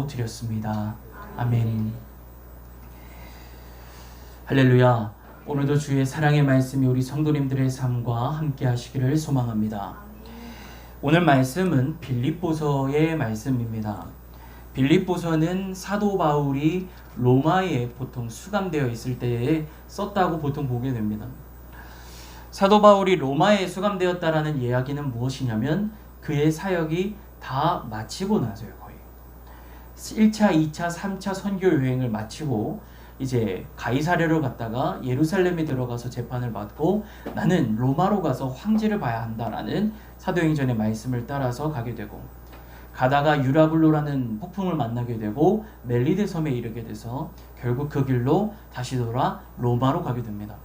드렸습니다. 아멘. 할렐루야. 오늘도 주의 사랑의 말씀이 우리 성도님들의 삶과 함께 하시기를 소망합니다. 오늘 말씀은 빌립보서의 말씀입니다. 빌립보서는 사도 바울이 로마에 보통 수감되어 있을 때에 썼다고 보통 보게 됩니다. 사도 바울이 로마에 수감되었다라는 이야기는 무엇이냐면 그의 사역이 다 마치고 나서요. 거의 1차, 2차, 3차 선교 여행을 마치고 이제 가이사랴로 갔다가 예루살렘에 들어가서 재판을 받고 나는 로마로 가서 황제를 봐야 한다라는 사도행전의 말씀을 따라서 가게 되고, 가다가 유라굴로라는 폭풍을 만나게 되고 멜리데 섬에 이르게 돼서 결국 그 길로 다시 돌아 로마로 가게 됩니다.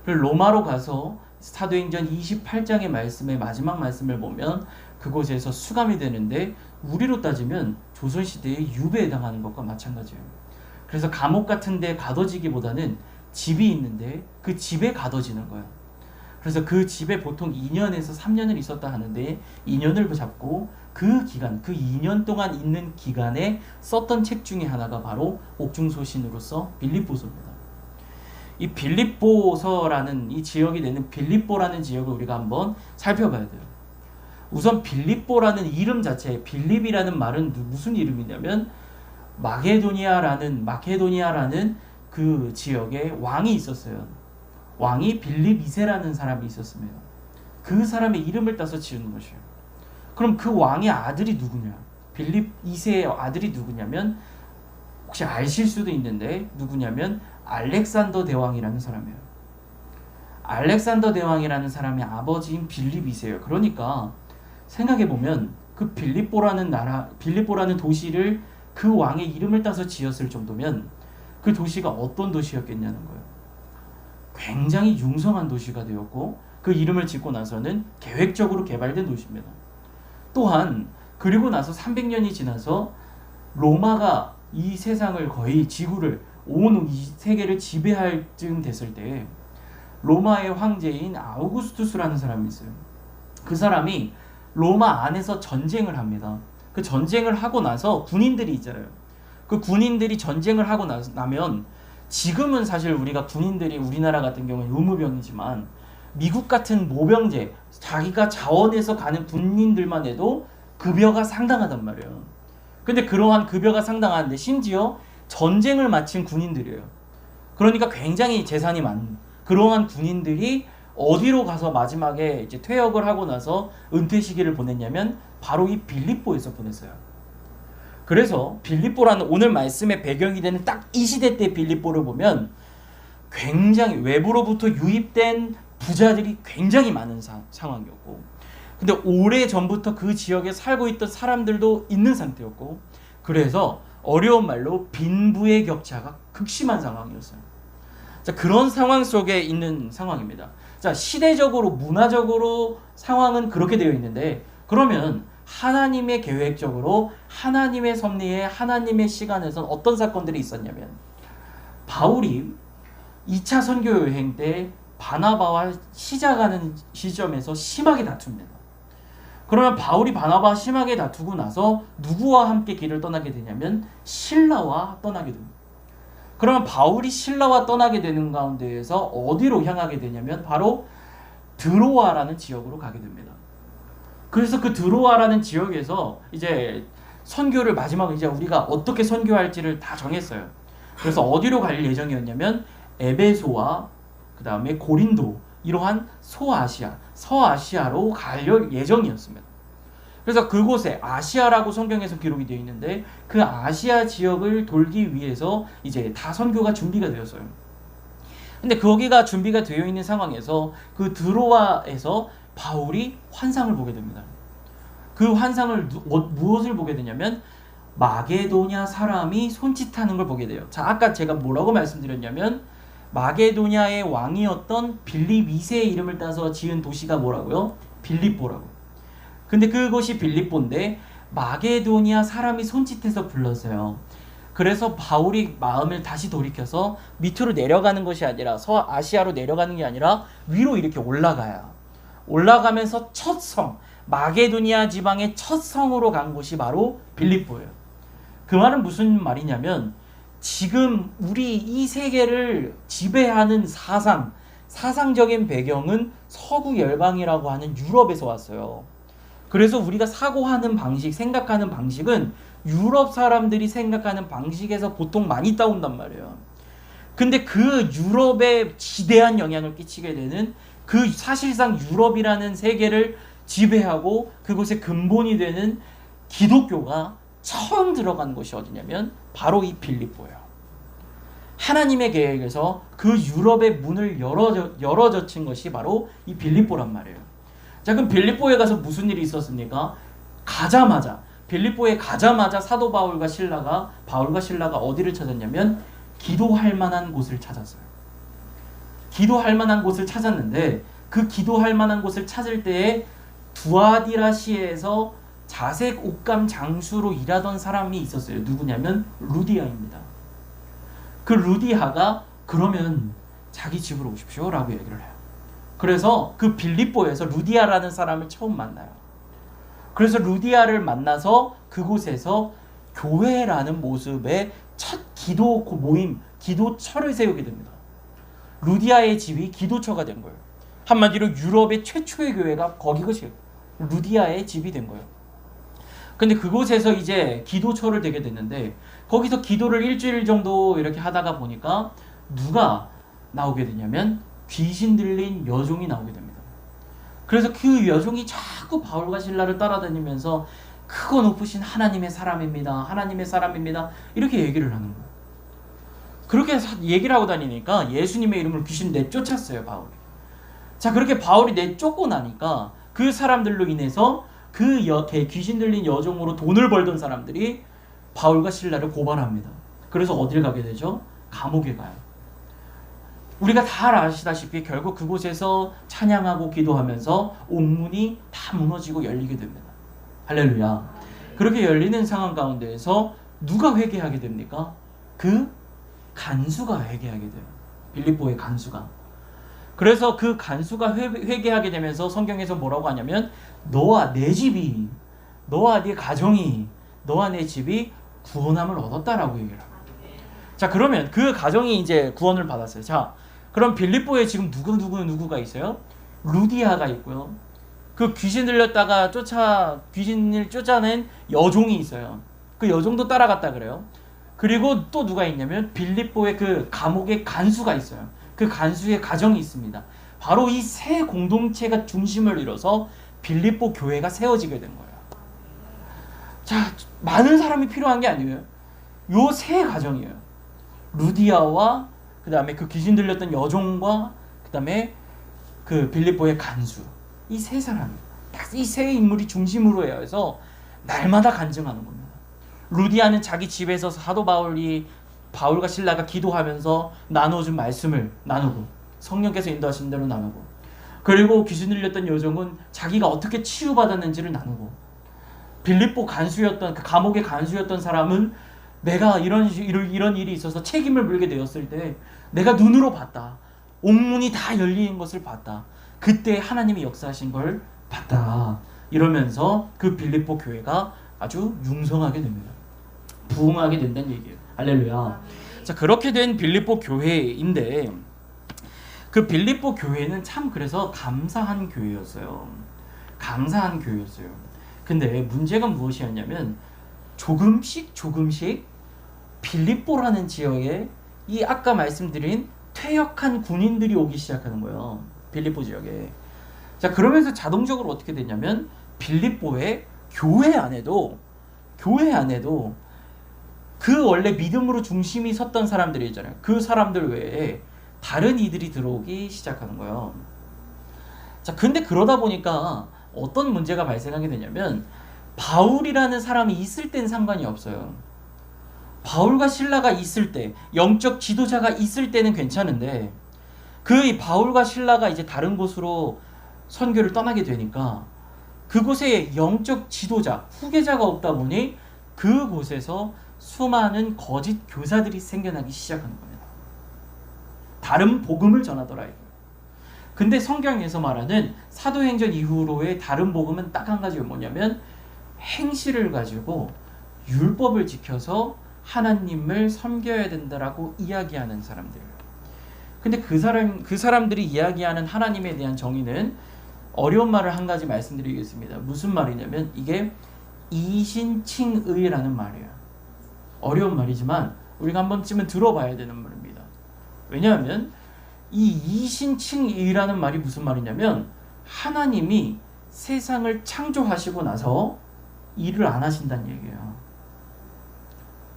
로마로 가서 사도행전 28장의 말씀의 마지막 말씀을 보면 그곳에서 수감이 되는데, 우리로 따지면 조선시대에 유배에 당하는 것과 마찬가지예요. 그래서 감옥 같은 데 가둬지기보다는 집이 있는데 그 집에 가둬지는 거예요. 그래서 그 집에 보통 2년에서 3년을 있었다 하는데 2년을 잡고 그 기간, 그 2년 동안 있는 기간에 썼던 책 중에 하나가 바로 옥중소신으로서 빌립보서입니다. 이 빌립보서라는 이 지역이 되는 빌립보라는 지역을 우리가 한번 살펴봐야 돼요. 우선 빌립보라는 이름 자체, 빌립이라는 말은 무슨 이름이냐면 마케도니아라는 그 지역에 왕이 있었어요. 왕이 빌립 2세라는 사람이 있었습니다. 그 사람의 이름을 따서 지은 것이에요. 그럼 그 왕의 아들이 누구냐? 빌립 2세의 아들이 누구냐면, 혹시 아실 수도 있는데 누구냐면 알렉산더 대왕이라는 사람이에요. 알렉산더 대왕이라는 사람의 아버지인 빌립 2세예요. 그러니까 생각해보면 그 빌립보라는 도시를 그 왕의 이름을 따서 지었을 정도면 그 도시가 어떤 도시였겠냐는 거예요. 굉장히 융성한 도시가 되었고, 그 이름을 짓고 나서는 계획적으로 개발된 도시입니다. 또한 그리고 나서 300년이 지나서 로마가 이 세상을, 거의 지구를, 온 이 세계를 지배할 쯤 됐을 때 로마의 황제인 아우구스투스라는 사람이 있어요. 그 사람이 로마 안에서 전쟁을 합니다. 그 전쟁을 하고 나서 군인들이 있잖아요. 그 군인들이 전쟁을 하고 나면, 지금은 사실 우리가 군인들이 우리나라 같은 경우는 의무병이지만 미국 같은 모병제, 자기가 자원해서 가는 군인들만 해도 급여가 상당하단 말이에요. 근데 그러한 급여가 상당한데 심지어 전쟁을 마친 군인들이에요. 그러니까 굉장히 재산이 많은 그러한 군인들이 어디로 가서 마지막에 이제 퇴역을 하고 나서 은퇴 시기를 보냈냐면 바로 이 빌립보에서 보냈어요. 그래서 빌립보라는 오늘 말씀의 배경이 되는 딱 이 시대 때 빌립보를 보면 굉장히 외부로부터 유입된 부자들이 굉장히 많은 상황이었고, 근데 오래전부터 그 지역에 살고 있던 사람들도 있는 상태였고, 그래서 어려운 말로 빈부의 격차가 극심한 상황이었어요. 자, 그런 상황 속에 있는 상황입니다. 자, 시대적으로, 문화적으로 상황은 그렇게 되어 있는데, 그러면 하나님의 계획적으로, 하나님의 섭리에, 하나님의 시간에선 어떤 사건들이 있었냐면, 바울이 2차 선교 여행 때 바나바와 시작하는 시점에서 심하게 다툽니다. 그러면 바울이 바나바와 심하게 다투고 나서 누구와 함께 길을 떠나게 되냐면 실라와 떠나게 됩니다. 그러면 바울이 실라와 떠나게 되는 가운데에서 어디로 향하게 되냐면 바로 드로아라는 지역으로 가게 됩니다. 그래서 그 드로아라는 지역에서 이제 선교를 마지막으로 이제 우리가 어떻게 선교할지를 다 정했어요. 그래서 어디로 갈 예정이었냐면 에베소와 그 다음에 고린도, 이러한 서아시아로 갈 예정이었습니다. 그래서 그곳에 아시아라고 성경에서 기록이 되어 있는데 그 아시아 지역을 돌기 위해서 이제 다 선교가 준비가 되었어요. 근데 거기가 준비가 되어 있는 상황에서 그 드로아에서 바울이 환상을 보게 됩니다. 그 환상을 무엇을 보게 되냐면 마게도냐 사람이 손짓하는 걸 보게 돼요. 자, 아까 제가 뭐라고 말씀드렸냐면 마게도냐의 왕이었던 빌립 2세의 이름을 따서 지은 도시가 뭐라고요? 빌립보라고. 근데 그곳이 빌립보인데 마게도냐 사람이 손짓해서 불렀어요. 그래서 바울이 마음을 다시 돌이켜서 밑으로 내려가는 것이 아니라 서아시아로 내려가는 게 아니라 위로 이렇게 올라가면서 첫 성, 마게도니아 지방의 첫 성으로 간 곳이 바로 빌립보예요. 그 말은 무슨 말이냐면 지금 우리 이 세계를 지배하는 사상적인 배경은 서구 열방이라고 하는 유럽에서 왔어요. 그래서 우리가 사고하는 방식, 생각하는 방식은 유럽 사람들이 생각하는 방식에서 보통 많이 따온단 말이에요. 근데 그 유럽에 지대한 영향을 끼치게 되는 그 사실상 유럽이라는 세계를 지배하고 그곳의 근본이 되는 기독교가 처음 들어간 곳이 어디냐면 바로 이 빌립보예요. 하나님의 계획에서 그 유럽의 문을 열어젖힌 것이 바로 이 빌립보란 말이에요. 자, 그럼 빌립보에 가서 무슨 일이 있었습니까? 빌립보에 가자마자 사도 바울과 신라가 어디를 찾았냐면 기도할 만한 곳을 찾았어요. 기도할 만한 곳을 찾았는데 그 기도할 만한 곳을 찾을 때에 두아디라시에서 자색 옷감 장수로 일하던 사람이 있었어요. 누구냐면 루디아입니다. 그 루디아가 그러면 자기 집으로 오십시오 라고 얘기를 해요. 그래서 그 빌립보에서 루디아라는 사람을 처음 만나요. 그래서 루디아를 만나서 그곳에서 교회라는 모습의 첫 기도 모임, 기도처를 세우게 됩니다. 루디아의 집이 기도처가 된 거예요. 한마디로 유럽의 최초의 교회가 거기가 루디아의 집이 된 거예요. 근데 그곳에서 이제 기도처를 되게 됐는데 거기서 기도를 일주일 정도 이렇게 하다가 보니까 누가 나오게 되냐면 귀신 들린 여종이 나오게 됩니다. 그래서 그 여종이 자꾸 바울과 신라를 따라다니면서 크고 높으신 하나님의 사람입니다. 이렇게 얘기를 하는 거예요. 그렇게 얘기를 하고 다니니까 예수님의 이름으로 귀신 내쫓았어요, 바울이. 자, 그렇게 바울이 내쫓고 나니까 그 사람들로 인해서 그 귀신 들린 여종으로 돈을 벌던 사람들이 바울과 신라를 고발합니다. 그래서 어딜 가게 되죠? 감옥에 가요. 우리가 다 아시다시피 결국 그곳에서 찬양하고 기도하면서 옥문이 다 무너지고 열리게 됩니다. 할렐루야. 그렇게 열리는 상황 가운데에서 누가 회개하게 됩니까? 그 간수가 회개하게 돼요. 빌립보의 간수가. 그래서 그 간수가 회개하게 되면서 성경에서 뭐라고 하냐면 너와 내 집이, 너와 네 가정이, 너와 내 집이 구원함을 얻었다라고 얘기를 합니다. 자, 그러면 그 가정이 이제 구원을 받았어요. 자, 그럼 빌립보에 지금 누구가 있어요? 루디아가 있고요. 그 귀신 들렸다가 귀신을 쫓아낸 여종이 있어요. 그 여종도 따라갔다 그래요. 그리고 또 누가 있냐면 빌립보의 그 감옥의 간수가 있어요. 그 간수의 가정이 있습니다. 바로 이 세 공동체가 중심을 이뤄서 빌립보 교회가 세워지게 된 거예요. 자, 많은 사람이 필요한 게 아니에요. 요 세 가정이에요. 루디아와 그 다음에 그 귀신 들렸던 여종과 그 다음에 그 빌립보의 간수, 이 세 사람이 딱 이 세 인물이 중심으로 해서 날마다 간증하는 겁니다. 루디아는 자기 집에서 사도 바울과 신라가 기도하면서 나눠준 말씀을 나누고 성령께서 인도하신 대로 나누고, 그리고 귀신 들렸던 여종은 자기가 어떻게 치유받았는지를 나누고, 빌립보 간수였던 그 감옥의 간수였던 사람은 내가 이런 일이 있어서 책임을 물게 되었을 때 내가 눈으로 봤다. 옥문이 다 열리는 것을 봤다. 그때 하나님이 역사하신 걸 봤다. 이러면서 그 빌립보 교회가 아주 융성하게 됩니다. 부흥하게 된다는 얘기예요. 할렐루야. 자, 그렇게 된 빌립보 교회인데 그 빌립보 교회는 참 그래서 감사한 교회였어요. 근데 문제가 무엇이었냐면 조금씩 빌립보라는 지역에 이 아까 말씀드린 퇴역한 군인들이 오기 시작하는 거예요. 빌립보 지역에. 자, 그러면서 자동적으로 어떻게 되냐면 빌립보의 교회 안에도 그 원래 믿음으로 중심이 섰던 사람들이 있잖아요. 그 사람들 외에 다른 이들이 들어오기 시작하는 거예요. 자, 근데 그러다 보니까 어떤 문제가 발생하게 되냐면 바울이라는 사람이 있을 땐 상관이 없어요. 바울과 신라가 있을 때, 영적 지도자가 있을 때는 괜찮은데 그 바울과 신라가 이제 다른 곳으로 선교를 떠나게 되니까 그곳에 영적 지도자, 후계자가 없다 보니 그곳에서 수많은 거짓 교사들이 생겨나기 시작하는 겁니다. 다른 복음을 전하더라. 근데 성경에서 말하는 사도행전 이후로의 다른 복음은 딱 한 가지가 뭐냐면 행실을 가지고 율법을 지켜서 하나님을 섬겨야 된다라고 이야기하는 사람들. 근데 그 사람들이 이야기하는 하나님에 대한 정의는 어려운 말을 한 가지 말씀드리겠습니다. 무슨 말이냐면 이게 이신칭의라는 말이에요. 어려운 말이지만 우리가 한 번쯤은 들어봐야 되는 말입니다. 왜냐하면 이 이신칭의라는 말이 무슨 말이냐면 하나님이 세상을 창조하시고 나서 일을 안 하신다는 얘기예요.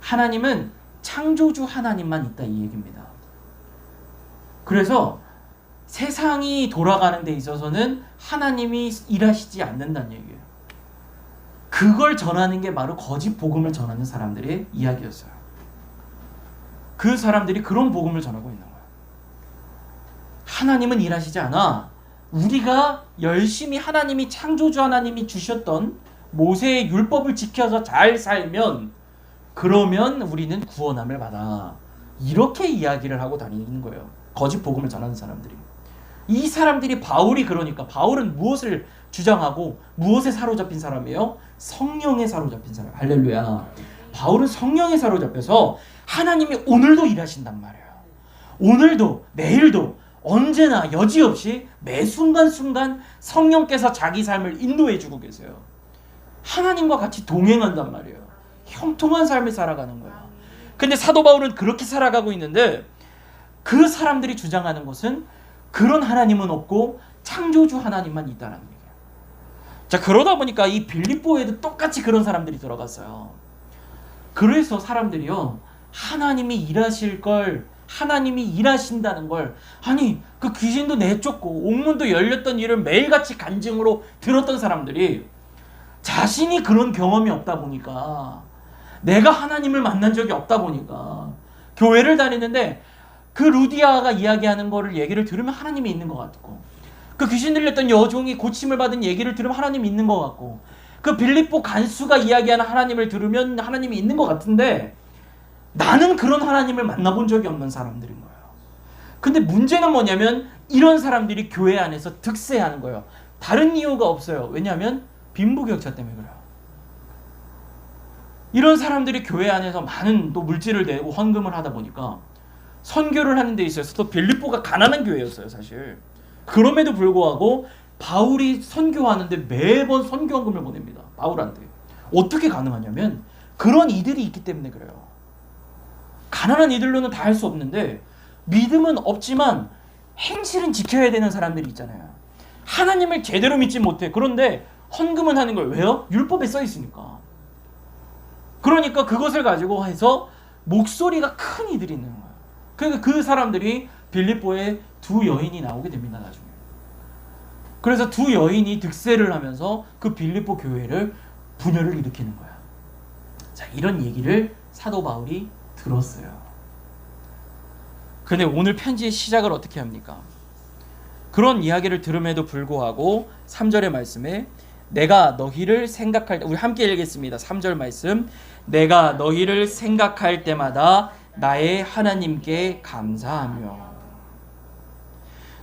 하나님은 창조주 하나님만 있다 이 얘기입니다. 그래서 세상이 돌아가는 데 있어서는 하나님이 일하시지 않는다는 얘기예요. 그걸 전하는 게 바로 거짓 복음을 전하는 사람들의 이야기였어요. 그 사람들이 그런 복음을 전하고 있는 거예요. 하나님은 일하시지 않아. 우리가 열심히 하나님이 창조주 하나님이 주셨던 모세의 율법을 지켜서 잘 살면 그러면 우리는 구원함을 받아. 이렇게 이야기를 하고 다니는 거예요. 거짓 복음을 전하는 사람들이. 이 사람들이 바울이 그러니까 바울은 무엇을 주장하고 무엇에 사로잡힌 사람이에요? 성령에 사로잡힌 사람. 할렐루야. 바울은 성령에 사로잡혀서 하나님이 오늘도 일하신단 말이에요. 오늘도 내일도 언제나 여지없이 매 순간순간 성령께서 자기 삶을 인도해주고 계세요. 하나님과 같이 동행한단 말이에요. 형통한 삶을 살아가는 거예요. 근데 사도 바울은 그렇게 살아가고 있는데 그 사람들이 주장하는 것은 그런 하나님은 없고 창조주 하나님만 있다는 얘기예요. 자, 그러다 보니까 이 빌립보에도 똑같이 그런 사람들이 들어갔어요. 그래서 사람들이요, 하나님이 일하실 걸, 하나님이 일하신다는 걸, 아니 그 귀신도 내쫓고 옥문도 열렸던 일을 매일같이 간증으로 들었던 사람들이 자신이 그런 경험이 없다 보니까, 내가 하나님을 만난 적이 없다 보니까 교회를 다니는데 그 루디아가 이야기하는 거를 얘기를 들으면 하나님이 있는 것 같고, 그 귀신 들렸던 여종이 고침을 받은 얘기를 들으면 하나님이 있는 것 같고, 그 빌립보 간수가 이야기하는 하나님을 들으면 하나님이 있는 것 같은데 나는 그런 하나님을 만나본 적이 없는 사람들인 거예요. 근데 문제는 뭐냐면 이런 사람들이 교회 안에서 득세하는 거예요. 다른 이유가 없어요. 왜냐하면 빈부격차 때문에 그래요. 이런 사람들이 교회 안에서 많은 또 물질을 내고 헌금을 하다 보니까 선교를 하는 데 있어서 또 빌립보가 가난한 교회였어요, 사실. 그럼에도 불구하고 바울이 선교하는데 매번 선교헌금을 보냅니다, 바울한테. 어떻게 가능하냐면 그런 이들이 있기 때문에 그래요. 가난한 이들로는 다 할 수 없는데 믿음은 없지만 행실은 지켜야 되는 사람들이 있잖아요. 하나님을 제대로 믿지 못해. 그런데 헌금은 하는 거예요. 왜요? 율법에 써 있으니까. 그러니까 그것을 가지고 해서 목소리가 큰 이들이 있는 거예요. 그러니까 그 사람들이 빌립보에 두 여인이 나오게 됩니다, 나중에. 그래서 두 여인이 득세를 하면서 그 빌립보 교회를 분열을 일으키는 거야. 자, 이런 얘기를 사도 바울이 들었어요. 근데 오늘 편지의 시작을 어떻게 합니까? 그런 이야기를 들음에도 불구하고 3절의 말씀에 내가 너희를 생각할 때, 우리 함께 읽겠습니다. 3절 말씀. 내가 너희를 생각할 때마다 나의 하나님께 감사하며.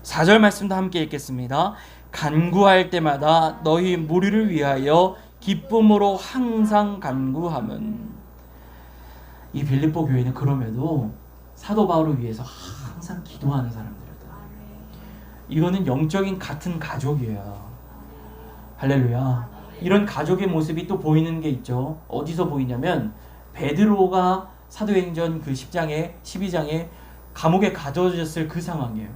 4절 말씀도 함께 읽겠습니다. 간구할 때마다 너희 무리를 위하여 기쁨으로 항상 간구함은. 이 빌립보 교회는 그럼에도 사도 바울을 위해서 항상 기도하는 사람들이었다. 이거는 영적인 같은 가족이에요. 할렐루야. 이런 가족의 모습이 또 보이는 게 있죠. 어디서 보이냐면 베드로가 사도행전 그 10장에 12장에 감옥에 가둬졌을 그 상황이에요.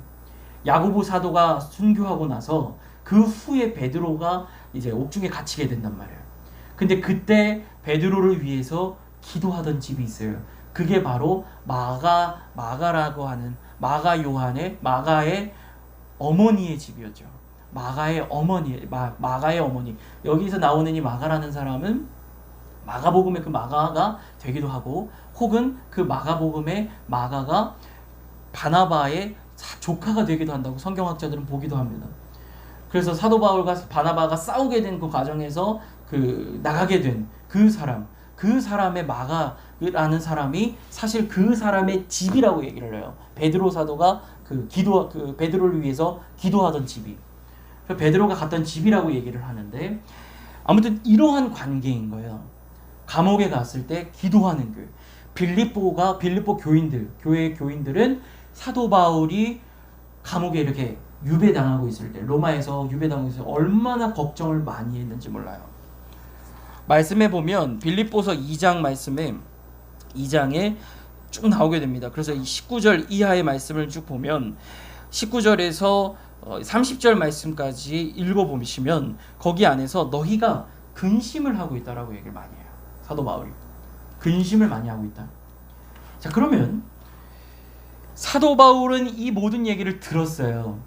야고보 사도가 순교하고 나서 그 후에 베드로가 이제 옥중에 갇히게 된단 말이에요. 근데 그때 베드로를 위해서 기도하던 집이 있어요. 그게 바로 마가라고 하는 마가의 어머니의 집이었죠. 마가의 어머니. 여기서 나오는 이 마가라는 사람은 마가복음의 그 마가가 되기도 하고, 혹은 그 마가복음의 마가가 바나바의 조카가 되기도 한다고 성경학자들은 보기도 합니다. 그래서 사도 바울과 바나바가 싸우게 된 그 과정에서 나가게 된 그 사람의 마가라는 사람이 사실 그 사람의 집이라고 얘기를 해요. 베드로 사도가 베드로를 위해서 기도하던 집이, 베드로가 갔던 집이라고 얘기를 하는데, 아무튼 이러한 관계인 거예요. 감옥에 갔을 때 기도하는 교회. 빌립보 교인들, 교회의 교인들은 사도 바울이 감옥에 이렇게 유배당하고 있을 때, 로마에서 유배당하고 있을 때 얼마나 걱정을 많이 했는지 몰라요. 말씀해 보면 빌립보서 2장 말씀에 2장에 쭉 나오게 됩니다. 그래서 이 19절 이하의 말씀을 쭉 보면 19절에서 30절 말씀까지 읽어보시면 거기 안에서 너희가 근심을 하고 있다라고 얘기를 많이 해요. 사도 바울이 근심을 많이 하고 있다. 자, 그러면 사도 바울은 이 모든 얘기를 들었어요.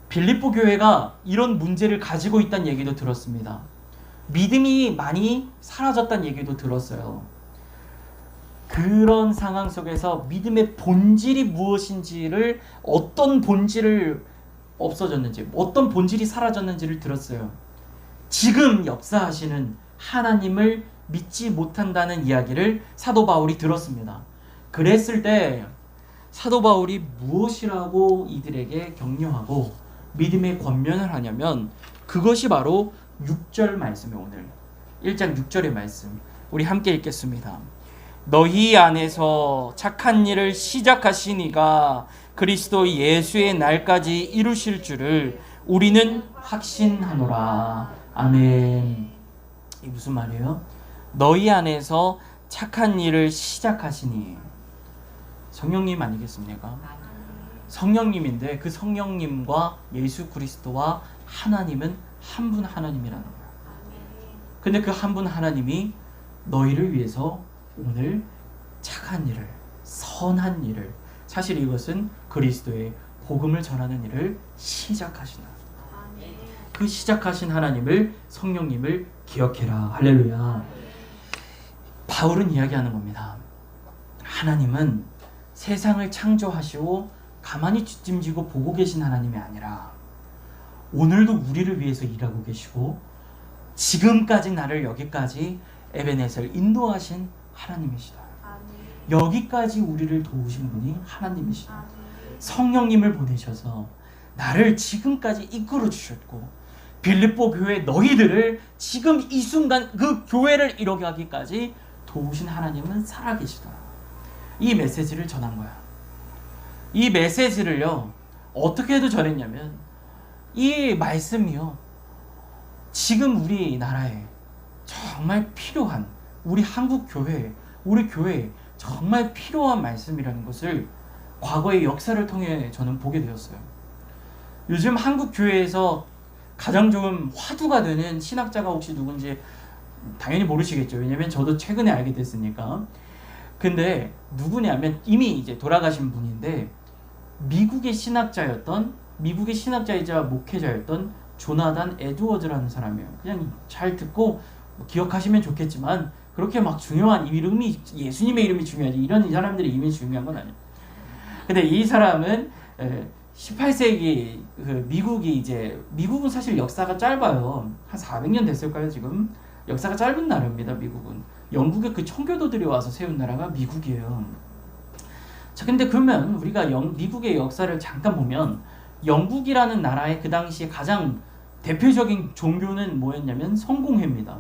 빌립보 교회가 이런 문제를 가지고 있다는 얘기도 들었습니다. 믿음이 많이 사라졌다는 얘기도 들었어요. 그런 상황 속에서 믿음의 본질이 무엇인지를, 어떤 본질을 없어졌는지, 어떤 본질이 사라졌는지를 들었어요. 지금 역사하시는 하나님을 믿지 못한다는 이야기를 사도 바울이 들었습니다. 그랬을 때 사도 바울이 무엇이라고 이들에게 격려하고 믿음의 권면을 하냐면 그것이 바로 6절 말씀이에요. 오늘 1장 6절의 말씀 우리 함께 읽겠습니다. 너희 안에서 착한 일을 시작하시니가 그리스도 예수의 날까지 이루실 줄을 우리는 확신하노라. 아멘. 이게 무슨 말이에요? 너희 안에서 착한 일을 시작하시니, 성령님 아니겠습니까? 성령님인데 그 성령님과 예수 그리스도와 하나님은 한 분 하나님이라는 거예요. 근데 그 한 분 하나님이 너희를 위해서 오늘 착한 일을, 선한 일을, 사실 이것은 그리스도의 복음을 전하는 일을 시작하시나, 그 시작하신 하나님을, 성령님을 기억해라. 할렐루야. 바울은 이야기하는 겁니다. 하나님은 세상을 창조하시고 가만히 뒷짐지고 보고 계신 하나님이 아니라 오늘도 우리를 위해서 일하고 계시고 지금까지 나를 여기까지 에베네셀 인도하신 하나님이시다. 여기까지 우리를 도우신 분이 하나님이시다. 성령님을 보내셔서 나를 지금까지 이끌어 주셨고 빌립보 교회 너희들을 지금 이 순간 그 교회를 이루게 하기까지 도우신 하나님은 살아계시다. 이 메시지를 전한 거야. 이 메시지를요 어떻게 해도 전했냐면 이 말씀이요 지금 우리나라에 정말 필요한, 우리 한국 교회, 우리 교회에 정말 필요한 말씀이라는 것을 과거의 역사를 통해 저는 보게 되었어요. 요즘 한국 교회에서 가장 좀 화두가 되는 신학자가 혹시 누군지 당연히 모르시겠죠. 왜냐면 저도 최근에 알게 됐으니까. 근데 누구냐면 이미 이제 돌아가신 분인데 미국의 신학자이자 목회자였던 조나단 에드워즈라는 사람이에요. 그냥 잘 듣고 기억하시면 좋겠지만 그렇게 막 중요한 이름이, 예수님의 이름이 중요하지 이런 사람들의 이름이 중요한 건 아니에요. 근데 이 사람은 18세기 그 미국은 사실 역사가 짧아요. 한 400년 됐을까요 지금? 역사가 짧은 나라입니다. 미국은. 영국의 그 청교도들이 와서 세운 나라가 미국이에요. 자, 근데 그러면 우리가 미국의 역사를 잠깐 보면 영국이라는 나라의 그 당시에 가장 대표적인 종교는 뭐였냐면 성공회입니다.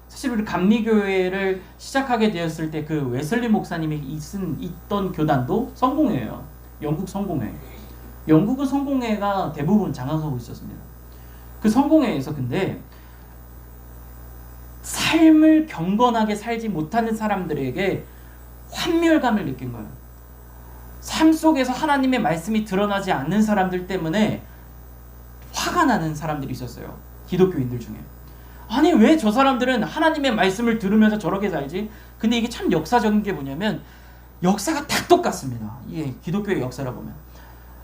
사실 우리 감리교회를 시작하게 되었을 때 그 웨슬리 목사님이 있던 교단도 성공회예요. 영국 성공회. 영국은 성공회가 대부분 장악하고 있었습니다. 그 성공회에서 근데 삶을 경건하게 살지 못하는 사람들에게 환멸감을 느낀 거예요. 삶 속에서 하나님의 말씀이 드러나지 않는 사람들 때문에 화가 나는 사람들이 있었어요. 기독교인들 중에. 아니 왜 저 사람들은 하나님의 말씀을 들으면서 저렇게 살지? 근데 이게 참 역사적인 게 뭐냐면 역사가 다 똑같습니다. 예, 기독교의 역사라 보면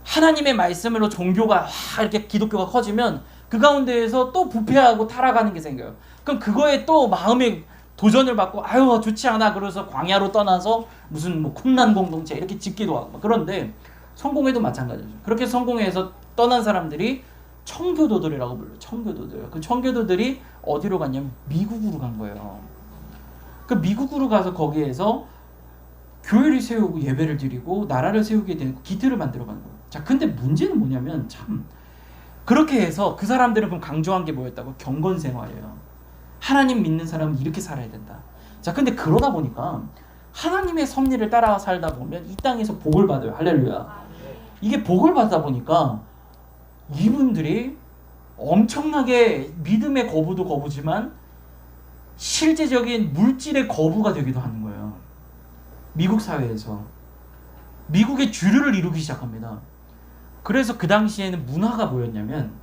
하나님의 말씀으로 종교가 이렇게 기독교가 커지면 그 가운데에서 또 부패하고 타락하는 게 생겨요. 그럼 그거에 또 마음의 도전을 받고 아유 좋지 않아 그래서 광야로 떠나서 무슨 뭐 쿰란 공동체 이렇게 짓기도 하고. 그런데 성공회도 마찬가지죠. 그렇게 성공회에서 떠난 사람들이 청교도들이라고 불러요. 청교도들. 그 청교도들이 어디로 갔냐면 미국으로 간 거예요. 그 미국으로 가서 거기에서 교회를 세우고 예배를 드리고 나라를 세우게 되고 기틀을 만들어 가는 거예요. 자, 근데 문제는 뭐냐면 참 그렇게 해서 그 사람들은 그럼 강조한 게 뭐였다고? 경건 생활이에요. 하나님 믿는 사람은 이렇게 살아야 된다. 자, 근데 그러다 보니까 하나님의 섭리를 따라 살다 보면 이 땅에서 복을 받아요. 할렐루야. 이게 복을 받다 보니까 이분들이 엄청나게 믿음의 거부도 거부지만 실제적인 물질의 거부가 되기도 하는 거예요. 미국 사회에서. 미국의 주류를 이루기 시작합니다. 그래서 그 당시에는 문화가 뭐였냐면,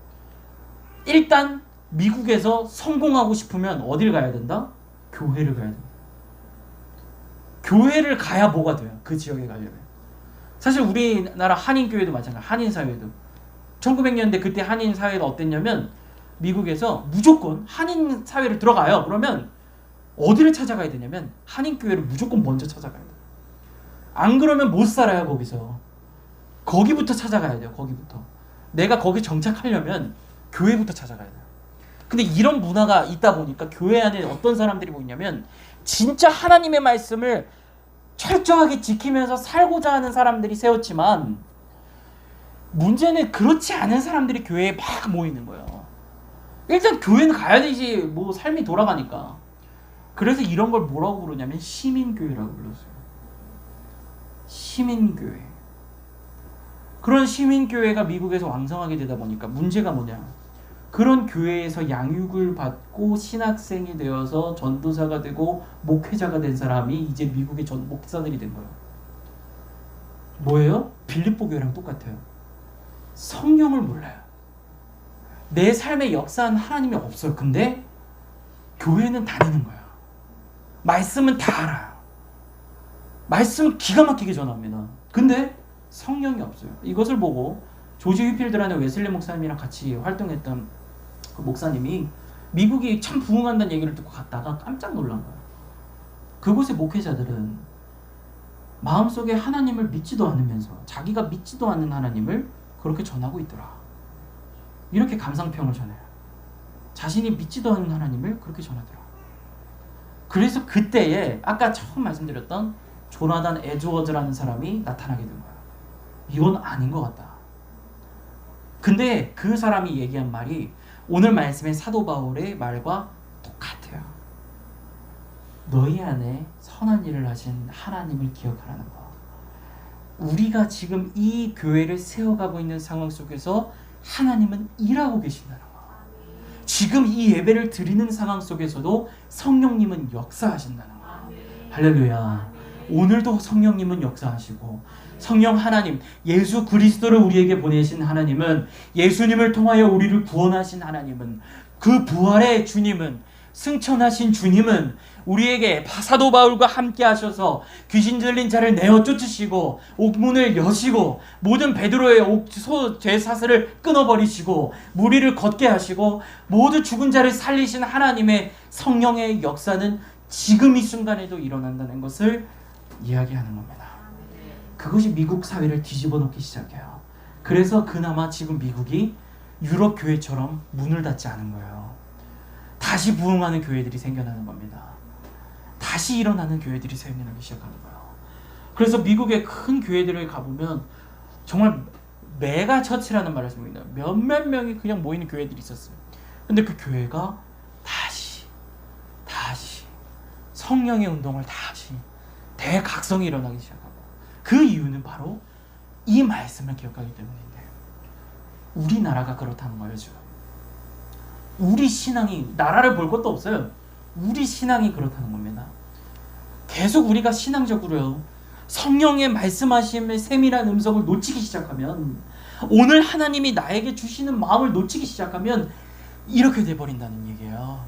일단 미국에서 성공하고 싶으면 어딜 가야 된다? 교회를 가야 된다. 교회를 가야 뭐가 돼요? 그 지역에 가려면. 사실 우리나라 한인교회도 마찬가지예요. 한인사회도 1900년대 그때 한인사회가 어땠냐면, 미국에서 무조건 한인사회를 들어가요. 그러면 어디를 찾아가야 되냐면 한인교회를 무조건 먼저 찾아가야 돼요. 안 그러면 못 살아요. 거기부터 찾아가야 돼요. 거기부터. 내가 거기 정착하려면 교회부터 찾아가야 돼요. 근데 이런 문화가 있다 보니까 교회 안에 어떤 사람들이 보이냐면, 진짜 하나님의 말씀을 철저하게 지키면서 살고자 하는 사람들이 세웠지만, 문제는 그렇지 않은 사람들이 교회에 막 모이는 거예요. 일단 교회는 가야 되지, 뭐 삶이 돌아가니까. 그래서 이런 걸 뭐라고 부르냐면 시민교회라고 불렀어요. 시민교회. 그런 시민교회가 미국에서 왕성하게 되다 보니까 문제가 뭐냐, 그런 교회에서 양육을 받고 신학생이 되어서 전도사가 되고 목회자가 된 사람이 이제 미국의 전 목사들이 된 거예요. 뭐예요? 빌립보 교회랑 똑같아요. 성령을 몰라요. 내 삶에 역사한 하나님이 없어요. 근데 교회는 다니는 거야. 말씀은 다 알아요. 말씀은 기가 막히게 전합니다. 근데 성령이 없어요. 이것을 보고 조지 휘필드라는 웨슬리 목사님이랑 같이 활동했던 그 목사님이 미국이 참 부흥한다는 얘기를 듣고 갔다가 깜짝 놀란 거예요. 그곳의 목회자들은 마음속에 하나님을 믿지도 않으면서 자기가 믿지도 않는 하나님을 그렇게 전하고 있더라. 이렇게 감상평을 전해요. 자신이 믿지도 않는 하나님을 그렇게 전하더라. 그래서 그때에 아까 처음 말씀드렸던 조나단 에드워즈라는 사람이 나타나게 된 거예요. 이건 아닌 것 같다. 근데 그 사람이 얘기한 말이 오늘 말씀의 사도 바울의 말과 똑같아요. 너희 안에 선한 일을 하신 하나님을 기억하라는 거. 우리가 지금 이 교회를 세워가고 있는 상황 속에서 하나님은 일하고 계신다는 거. 지금 이 예배를 드리는 상황 속에서도 성령님은 역사하신다는 거. 할렐루야. 오늘도 성령님은 역사하시고, 성령 하나님, 예수 그리스도를 우리에게 보내신 하나님은, 예수님을 통하여 우리를 구원하신 하나님은, 그 부활의 주님은, 승천하신 주님은 우리에게 사도 바울과 함께 하셔서 귀신 들린 자를 내어 쫓으시고 옥문을 여시고 모든 베드로의 죄 사슬을 끊어버리시고 무리를 걷게 하시고 모두 죽은 자를 살리신 하나님의 성령의 역사는 지금 이 순간에도 일어난다는 것을 이야기하는 겁니다. 그것이 미국 사회를 뒤집어 놓기 시작해요. 그래서 그나마 지금 미국이 유럽 교회처럼 문을 닫지 않은 거예요. 다시 부흥하는 교회들이 생겨나는 겁니다. 다시 일어나는 교회들이 생겨나기 시작하는 거예요. 그래서 미국의 큰 교회들을 가보면 정말 메가 처치라는 말을 씁니다. 몇몇 명이 그냥 모이는 교회들이 있었어요. 근데 그 교회가 다시 성령의 운동을 다시 대각성이 일어나기 시작하고, 그 이유는 바로 이 말씀을 기억하기 때문인데, 우리나라가 그렇다는 거예요. 지금 우리 신앙이, 나라를 볼 것도 없어요. 우리 신앙이 그렇다는 겁니다. 계속 우리가 신앙적으로요, 성령의 말씀하심의 세밀한 음성을 놓치기 시작하면, 오늘 하나님이 나에게 주시는 마음을 놓치기 시작하면 이렇게 돼버린다는 얘기예요.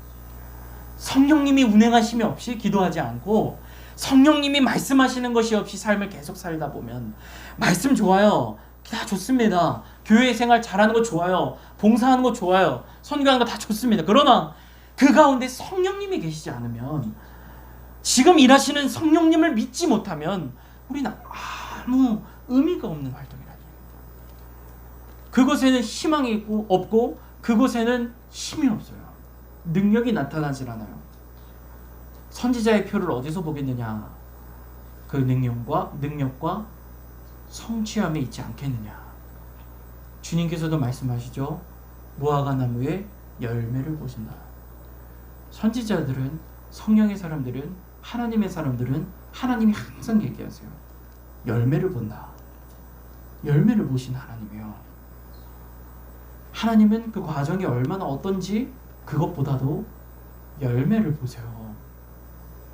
성령님이 운행하심이 없이 기도하지 않고 성령님이 말씀하시는 것이 없이 삶을 계속 살다 보면, 말씀 좋아요, 다 좋습니다. 교회 생활 잘하는 거 좋아요. 봉사하는 거 좋아요. 선교하는 거 다 좋습니다. 그러나 그 가운데 성령님이 계시지 않으면, 지금 일하시는 성령님을 믿지 못하면 우리는 아무 의미가 없는 활동이라는 얘기입니다. 그곳에는 희망이 없고 그곳에는 힘이 없어요. 능력이 나타나질 않아요. 선지자의 표를 어디서 보겠느냐? 그 능력과 성취함에 있지 않겠느냐? 주님께서도 말씀하시죠. 무화과 나무의 열매를 보신다. 선지자들은, 성령의 사람들은 하나님의 사람들은 하나님이 항상 얘기하세요. 열매를 본다. 열매를 보신 하나님이요. 하나님은 그 과정이 얼마나 어떤지 그것보다도 열매를 보세요.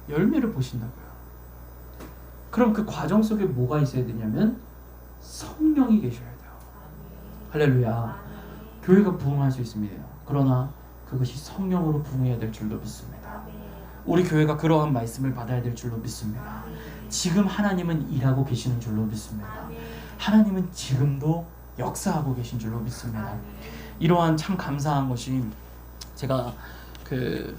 열매를 보신다고요. 그럼 그 과정 속에 뭐가 있어야 되냐면 성령이 계셔야 돼요. 할렐루야. 교회가 부흥할 수 있습니다. 그러나 그것이 성령으로 부흥해야 될 줄로 믿습니다. 우리 교회가 그러한 말씀을 받아야 될 줄로 믿습니다. 지금 하나님은 일하고 계시는 줄로 믿습니다. 하나님은 지금도 역사하고 계신 줄로 믿습니다. 이러한 참 감사한 것이, 제가 그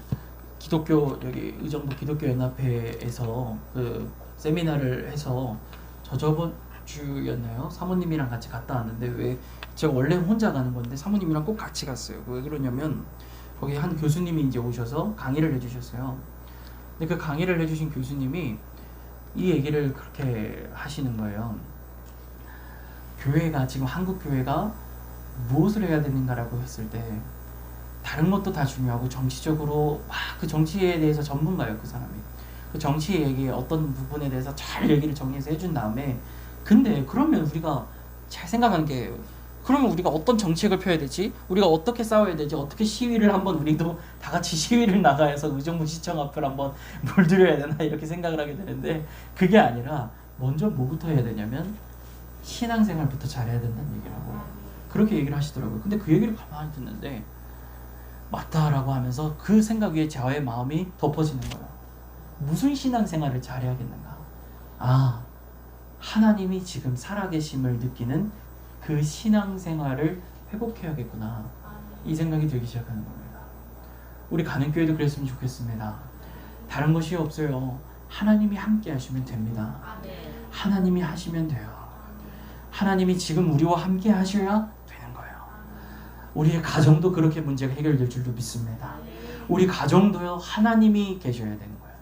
기독교 여기 의정부 기독교 연합회에서 그 세미나를 해서 저번 주였나요? 사모님이랑 같이 갔다 왔는데, 왜 제가 원래 혼자 가는 건데 사모님이랑 꼭 같이 갔어요. 왜 그러냐면 거기 한 교수님이 이제 오셔서 강의를 해주셨어요. 근데 그 강의를 해주신 교수님이 이 얘기를 그렇게 하시는 거예요. 교회가 지금 한국 교회가 무엇을 해야 되는가라고 했을 때 다른 것도 다 중요하고 정치적으로 막 그 정치에 대해서 전문가예요, 그 사람이. 그 정치 얘기 어떤 부분에 대해서 잘 얘기를 정리해서 해준 다음에, 근데 그러면 우리가 잘 생각한 게, 그러면 우리가 어떤 정책을 펴야 되지? 우리가 어떻게 싸워야 되지? 어떻게 시위를 한번 우리도 다 같이 시위를 나가서 의정부 시청 앞을 한번 물들여야 되나 이렇게 생각을 하게 되는데, 그게 아니라 먼저 뭐부터 해야 되냐면 신앙생활부터 잘해야 된다는 얘기라고 그렇게 얘기를 하시더라고요. 근데 그 얘기를 가만히 듣는데 맞다라고 하면서 그 생각 위에 저의 마음이 덮어지는 거예요. 무슨 신앙생활을 잘해야겠는가? 아, 하나님이 지금 살아계심을 느끼는 그 신앙생활을 회복해야겠구나, 이 생각이 들기 시작하는 겁니다. 우리 가는 교회도 그랬으면 좋겠습니다. 다른 것이 없어요. 하나님이 함께 하시면 됩니다. 하나님이 하시면 돼요. 하나님이 지금 우리와 함께 하셔야 되는 거예요. 우리의 가정도 그렇게 문제가 해결될 줄도 믿습니다. 우리 가정도요, 하나님이 계셔야 되는 거예요.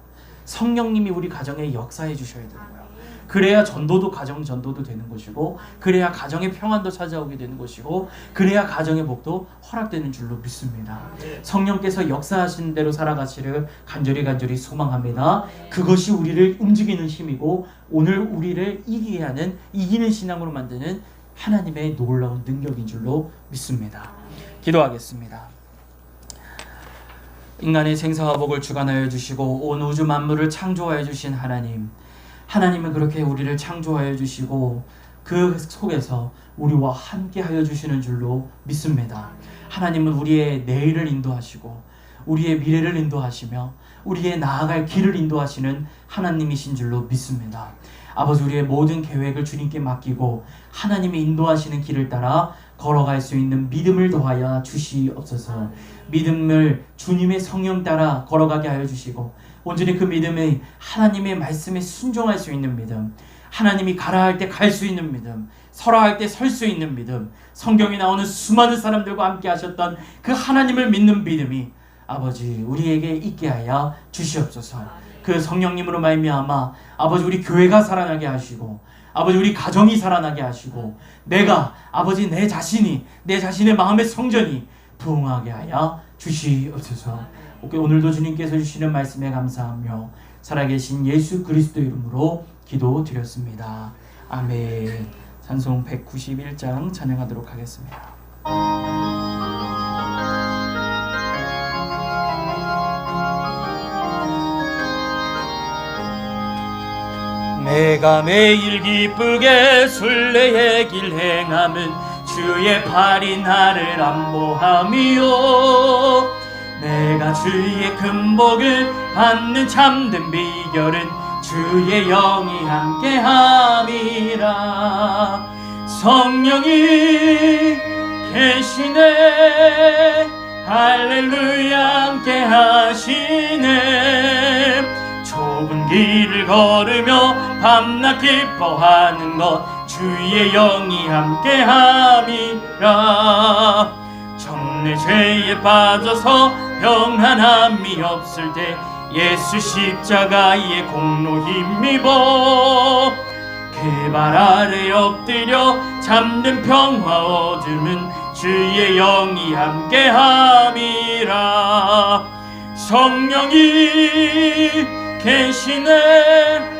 성령님이 우리 가정에 역사해 주셔야 되는 거예요. 그래야 전도도 가정 전도도 되는 것이고, 그래야 가정의 평안도 찾아오게 되는 것이고, 그래야 가정의 복도 허락되는 줄로 믿습니다. 성령께서 역사하신 대로 살아가시를 간절히 소망합니다. 그것이 우리를 움직이는 힘이고, 오늘 우리를 이기게 하는, 이기는 신앙으로 만드는 하나님의 놀라운 능력인 줄로 믿습니다. 기도하겠습니다. 인간의 생사와 복을 주관하여 주시고 온 우주 만물을 창조하여 주신 하나님, 하나님은 그렇게 우리를 창조하여 주시고 그 속에서 우리와 함께 하여 주시는 줄로 믿습니다. 하나님은 우리의 내일을 인도하시고 우리의 미래를 인도하시며 우리의 나아갈 길을 인도하시는 하나님이신 줄로 믿습니다. 아버지, 우리의 모든 계획을 주님께 맡기고 하나님이 인도하시는 길을 따라 걸어갈 수 있는 믿음을 더하여 주시옵소서. 믿음을 주님의 성령 따라 걸어가게 하여 주시고, 온전히 그 믿음이 하나님의 말씀에 순종할 수 있는 믿음, 하나님이 가라 할 때 갈 수 있는 믿음, 서라 할 때 설 수 있는 믿음, 성경에 나오는 수많은 사람들과 함께 하셨던 그 하나님을 믿는 믿음이 아버지 우리에게 있게 하여 주시옵소서. 그 성령님으로 말미암아 아버지 우리 교회가 살아나게 하시고, 아버지 우리 가정이 살아나게 하시고, 내가 아버지 내 자신의 마음의 성전이 부흥하게 하여 주시옵소서. 오늘도 주님께서 주시는 말씀에 감사하며 살아계신 예수 그리스도 이름으로 기도드렸습니다. 아멘. 찬송 191장 찬양하도록 하겠습니다. 내가 매일 기쁘게 순례의 길 행함은 주의 팔이 나를 안보함이요, 내가 주의 큰 복을 받는 참된 비결은 주의 영이 함께함이라. 성령이 계시네, 할렐루야 함께하시네. 좁은 길을 걸으며 밤낮 기뻐하는 것 주의 영이 함께함이라. 정내 죄에 빠져서 평안함이 없을 때 예수 십자가의 공로 힘입어 그 발 아래 엎드려 잠든 평화 얻음은 주의 영이 함께함이라. 성령이 계시네.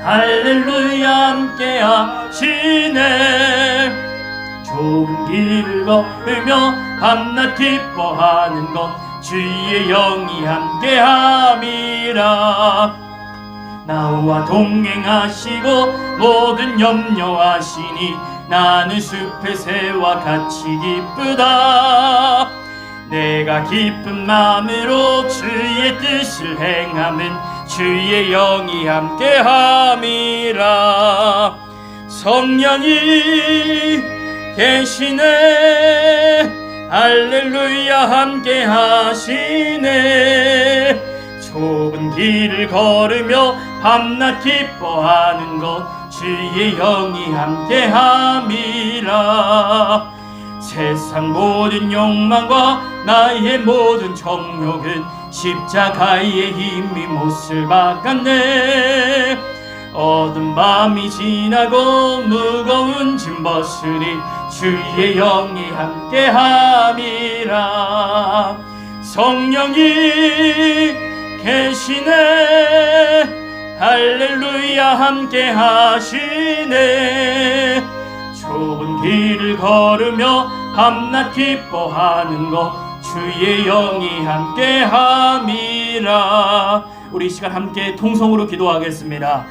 할렐루야 함께 하시네. 좁은 길을 걸으며 밤낮 기뻐하는 것 주의 영이 함께 함이라. 나와 동행하시고 모든 염려하시니 나는 숲의 새와 같이 기쁘다. 내가 기쁜 마음으로 주의 뜻을 행함은 주의 영이 함께 함이라. 성령이 계시네. 할렐루야 함께 하시네. 좁은 길을 걸으며 밤낮 기뻐하는 것 주의 영이 함께 함이라. 세상 모든 욕망과 나의 모든 정욕은 십자가의 힘이 못을 박았네. 어두운 밤이 지나고 무거운 짐 벗으리 주의 영이 함께 함이라. 성령이 계시네. 할렐루야 함께 하시네. 좁은 길을 걸으며 밤낮 기뻐하는 것 주의 영이 함께 함이라. 우리 이 시간 함께 통성으로 기도하겠습니다.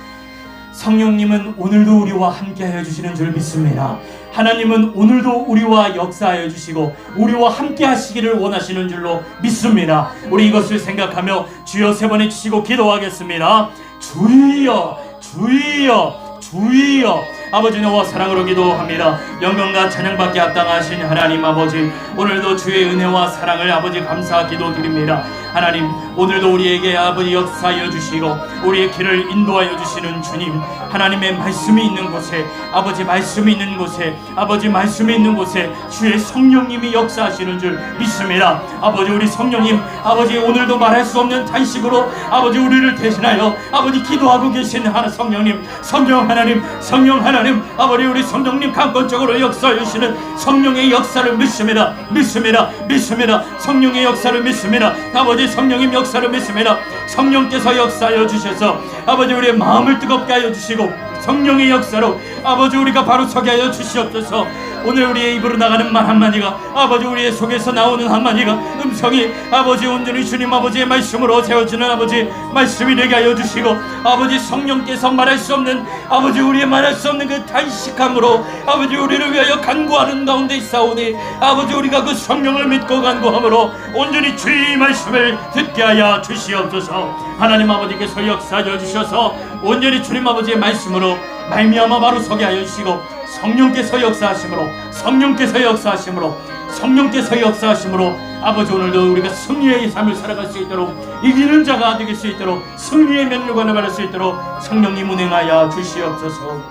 성령님은 오늘도 우리와 함께하여 주시는 줄 믿습니다. 하나님은 오늘도 우리와 역사하여 주시고 우리와 함께 하시기를 원하시는 줄로 믿습니다. 우리 이것을 생각하며 주여 세 번 해주시고 기도하겠습니다. 주여 주여 주여. 아버지 너와 사랑으로 기도합니다. 영광과 찬양받게 합당하신 하나님 아버지, 오늘도 주의 은혜와 사랑을 아버지 감사 기도드립니다. 하나님, 오늘도 우리에게 아버지 역사하여 주시고 우리의 길을 인도하여 주시는 주님, 하나님의 말씀이 있는 곳에, 아버지 말씀이 있는 곳에, 아버지 말씀이 있는 곳에 주의 성령님이 역사하시는 줄 믿습니다. 아버지, 우리 성령님, 아버지 오늘도 말할 수 없는 탄식으로 아버지 우리를 대신하여 아버지 기도하고 계신 성령님, 성령 하나님, 성령 하나님, 아버지 우리 성령님 강권적으로 역사하여 주시는 성령의 역사를 믿습니다. 믿습니다. 믿습니다. 성령의 역사를 믿습니다. 아버지 성령님 역사를 믿습니다. 성령께서 역사하여 주셔서 아버지 우리의 마음을 뜨겁게 하여 주시고 성령의 역사로 아버지 우리가 바로 서게 하여 주시옵소서. 오늘 우리의 입으로 나가는 말 한마디가, 아버지 우리의 속에서 나오는 한마디가, 음성이 아버지 온전히 주님 아버지의 말씀으로 세워지는 아버지 말씀이 되게 하여 주시고, 아버지 성령께서 말할 수 없는, 아버지 우리의 말할 수 없는 그 탄식함으로 아버지 우리를 위하여 간구하는 가운데 있사오니, 아버지 우리가 그 성령을 믿고 간구함으로 온전히 주의 말씀을 듣게 하여 주시옵소서. 하나님 아버지께서 역사하여 주셔서 온전히 주님 아버지의 말씀으로 말미암아 바로 서게 하여 주시고, 성령께서 역사하심으로, 성령께서 역사하심으로, 성령께서 역사하심으로 아버지 오늘도 우리가 승리의 삶을 살아갈 수 있도록, 이기는 자가 되길 수 있도록, 승리의 면류관을 받을 수 있도록 성령님 운행하여 주시옵소서.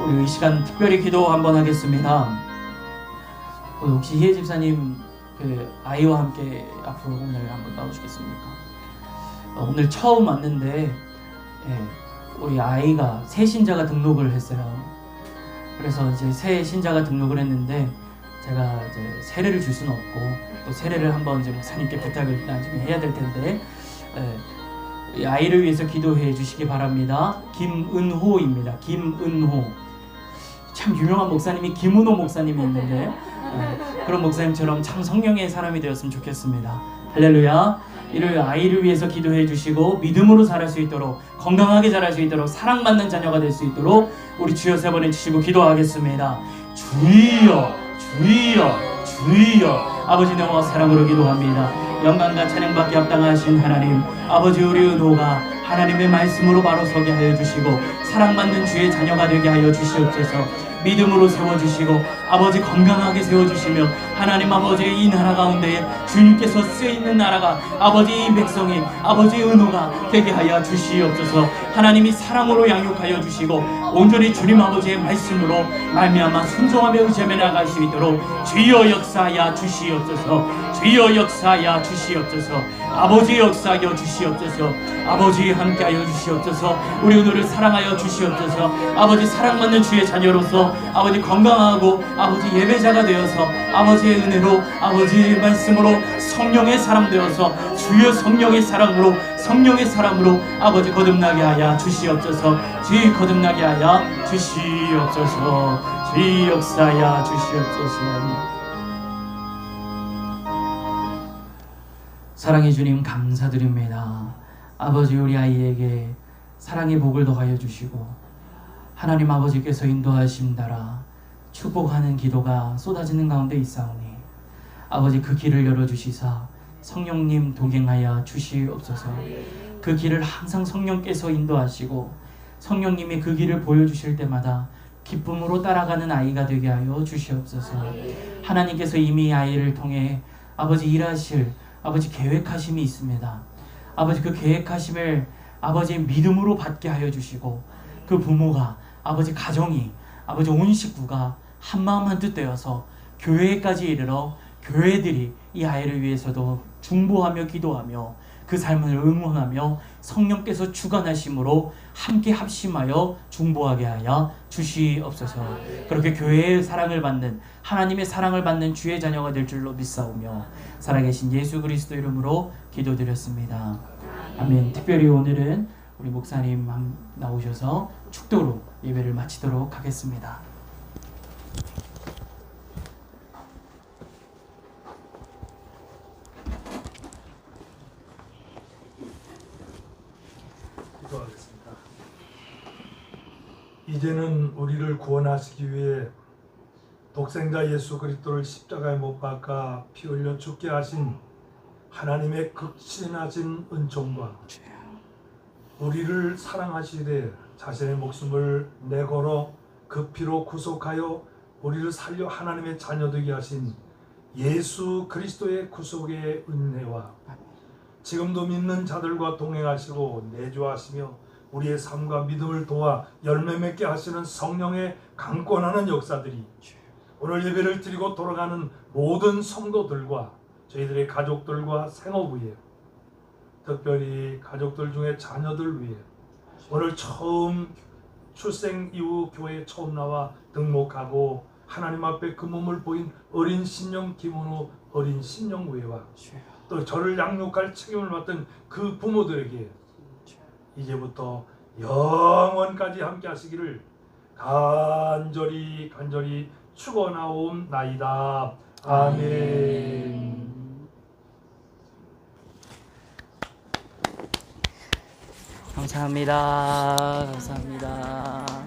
우리 이 시간 특별히 기도 한번 하겠습니다. 혹시 희애 집사님 그 아이와 함께 앞으로 오늘 한번 나오시겠습니까? 오늘 처음 왔는데 우리 아이가 새 신자가 등록을 했어요. 그래서 이제 새 신자가 등록을 했는데 제가 이제 세례를 줄 수는 없고 또 세례를 한번 이제 목사님께 부탁을 나중에 해야 될 텐데 이 아이를 위해서 기도해 주시기 바랍니다. 김은호입니다. 김은호. 참 유명한 목사님이 김은호 목사님이 있는데 그런 목사님처럼 참 성령의 사람이 되었으면 좋겠습니다. 할렐루야. 이를 아이를 위해서 기도해 주시고 믿음으로 자랄 수 있도록, 건강하게 자랄 수 있도록, 사랑받는 자녀가 될 수 있도록 우리 주여 세 번 해주시고 기도하겠습니다. 주여 주여 주여. 아버지 너와 사랑으로 기도합니다. 영광과 찬양받기 합당하신 하나님, 아버지 우리 은호가 하나님의 말씀으로 바로 서게 하여 주시고 사랑받는 주의 자녀가 되게 하여 주시옵소서. 믿음으로 세워주시고 아버지 건강하게 세워주시며 하나님 아버지의 이 나라 가운데에 주님께서 쓰여있는 나라가 아버지 이 백성이 아버지 은호가 되게 하여 주시옵소서. 하나님이 사랑으로 양육하여 주시고 온전히 주님 아버지의 말씀으로 말미암아 순종하며 의지하며 나갈 수 있도록 주여 역사하여 주시옵소서. 주여 역사하여 주시옵소서. 아버지 역사하여 주시옵소서. 아버지 함께하여 주시옵소서. 우리 은혜를 사랑하여 주시옵소서. 아버지 사랑받는 주의 자녀로서 아버지 건강하고 아버지 예배자가 되어서 아버지의 은혜로 아버지의 말씀으로 성령의 사람 되어서 주여 성령의 사랑으로 성령의 사람으로 아버지 거듭나게 하여 주시옵소서. 주 거듭나게 하여 주시옵소서. 주 역사하여 주시옵소서. 사랑의 주님 감사드립니다. 아버지 우리 아이에게 사랑의 복을 더하여 주시고 하나님 아버지께서 인도하심 따라 축복하는 기도가 쏟아지는 가운데 있사오니 아버지 그 길을 열어주시사 성령님 동행하여 주시옵소서. 그 길을 항상 성령께서 인도하시고 성령님이 그 길을 보여주실 때마다 기쁨으로 따라가는 아이가 되게 하여 주시옵소서. 하나님께서 이미 아이를 통해 아버지 일하실 아버지 계획하심이 있습니다. 아버지 그 계획하심을 아버지 믿음으로 받게 하여 주시고 그 부모가 아버지 가정이 아버지 온 식구가 한마음 한뜻 되어서 교회까지 이르러 교회들이 이 아이를 위해서도 중보하며 기도하며 그 삶을 응원하며 성령께서 주관하심으로 함께 합심하여 중보하게 하여 주시옵소서. 그렇게 교회의 사랑을 받는 하나님의 사랑을 받는 주의 자녀가 될 줄로 믿사오며 살아계신 예수 그리스도 이름으로 기도드렸습니다. 아멘. 특별히 오늘은 우리 목사님 나오셔서 축도로 예배를 마치도록 하겠습니다. 기도하겠습니다. 이제는 우리를 구원하시기 위해 독생자 예수 그리스도를 십자가에 못 박아 피 흘려 죽게 하신 하나님의 극진하신 은총과 우리를 사랑하시되 자신의 목숨을 내걸어 그 피로 구속하여 우리를 살려 하나님의 자녀 되게 하신 예수 그리스도의 구속의 은혜와 지금도 믿는 자들과 동행하시고 내주하시며 우리의 삶과 믿음을 도와 열매 맺게 하시는 성령의 강권하는 역사들이 오늘 예배를 드리고 돌아가는 모든 성도들과 저희들의 가족들과 생업 위에 특별히 가족들 중에 자녀들 위해 오늘 처음 출생 이후 교회에 처음 나와 등록하고 하나님 앞에 그 몸을 보인 어린 신령 김은우 어린 신령 부회와 또 저를 양육할 책임을 맡은 그 부모들에게 이제부터 영원까지 함께 하시기를 간절히 축원하옵나이다. 아멘. 감사합니다. 감사합니다.